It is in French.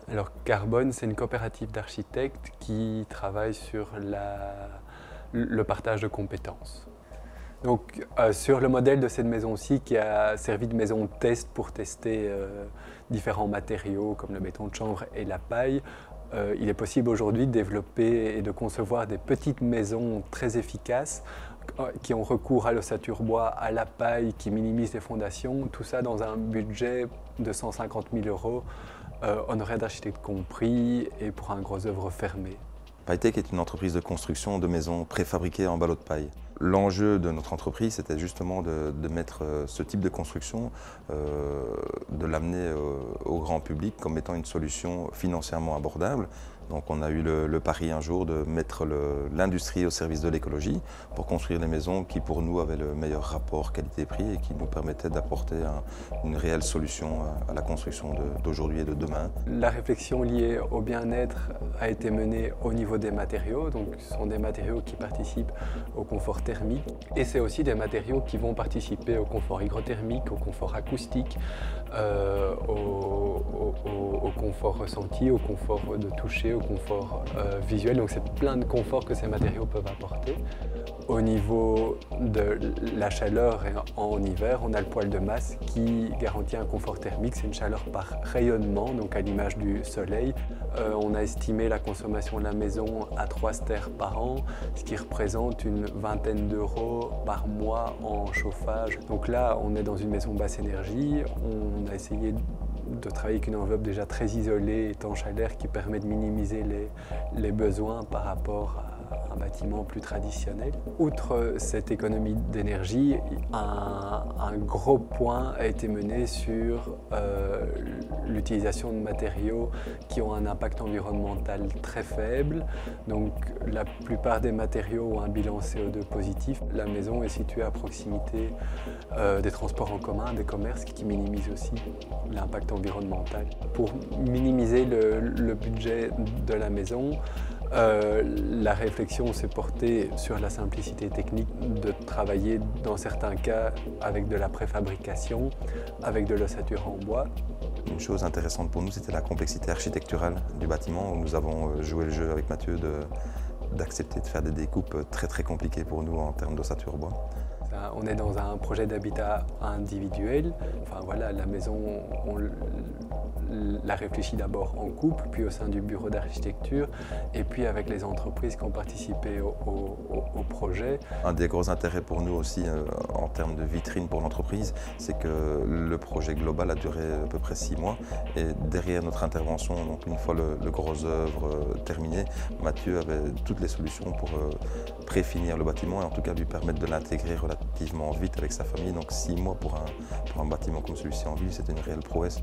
Alors Carbone, c'est une coopérative d'architectes qui travaille sur le partage de compétences. Donc sur le modèle de cette maison-ci qui a servi de maison de test pour tester différents matériaux comme le béton de chanvre et la paille, il est possible aujourd'hui de développer et de concevoir des petites maisons très efficaces qui ont recours à l'ossature bois, à la paille, qui minimisent les fondations, tout ça dans un budget de 150 000 €, honoraires d'architecte compris et pour un gros œuvre fermé. Paytech est une entreprise de construction de maisons préfabriquées en ballots de paille. L'enjeu de notre entreprise, c'était justement de mettre ce type de construction, de l'amener au grand public comme étant une solution financièrement abordable. Donc on a eu le pari un jour de mettre l'industrie au service de l'écologie pour construire des maisons qui pour nous avaient le meilleur rapport qualité-prix et qui nous permettaient d'apporter une réelle solution à la construction d'aujourd'hui et de demain. La réflexion liée au bien-être a été menée au niveau des matériaux, donc ce sont des matériaux qui participent au confort thermique et c'est aussi des matériaux qui vont participer au confort hygrothermique, au confort acoustique, au confort ressenti, au confort de toucher, au confort visuel. Donc c'est plein de confort que ces matériaux peuvent apporter. Au niveau de la chaleur en hiver, on a le poêle de masse qui garantit un confort thermique. C'est une chaleur par rayonnement, donc à l'image du soleil. On a estimé la consommation de la maison à 3 stères par an, ce qui représente une vingtaine d'euros par mois en chauffage. Donc là, on est dans une maison basse énergie. On a essayé de travailler avec une enveloppe déjà très isolée, étanche à l'air, qui permet de minimiser les besoins par rapport à un bâtiment plus traditionnel. Outre cette économie d'énergie, un gros point a été mené sur l'utilisation de matériaux qui ont un impact environnemental très faible. Donc la plupart des matériaux ont un bilan CO2 positif. La maison est située à proximité des transports en commun, des commerces, qui minimisent aussi l'impact environnemental. Pour minimiser le budget de la maison, la réflexion s'est portée sur la simplicité technique de travailler dans certains cas avec de la préfabrication, avec de l'ossature en bois. Une chose intéressante pour nous, c'était la complexité architecturale du bâtiment, où nous avons joué le jeu avec Mathieu d'accepter de faire des découpes très compliquées pour nous en termes d'ossature bois. On est dans un projet d'habitat individuel. Enfin voilà, la maison, on la réfléchit d'abord en couple, puis au sein du bureau d'architecture, et puis avec les entreprises qui ont participé au projet. Un des gros intérêts pour nous aussi en termes de vitrine pour l'entreprise, c'est que le projet global a duré à peu près 6 mois. Et derrière notre intervention, donc une fois le gros œuvre terminé, Mathieu avait toutes les solutions pour préfinir le bâtiment et en tout cas lui permettre de l'intégrer relativement vite avec sa famille. Donc 6 mois pour un bâtiment comme celui-ci en ville, c'était une réelle prouesse.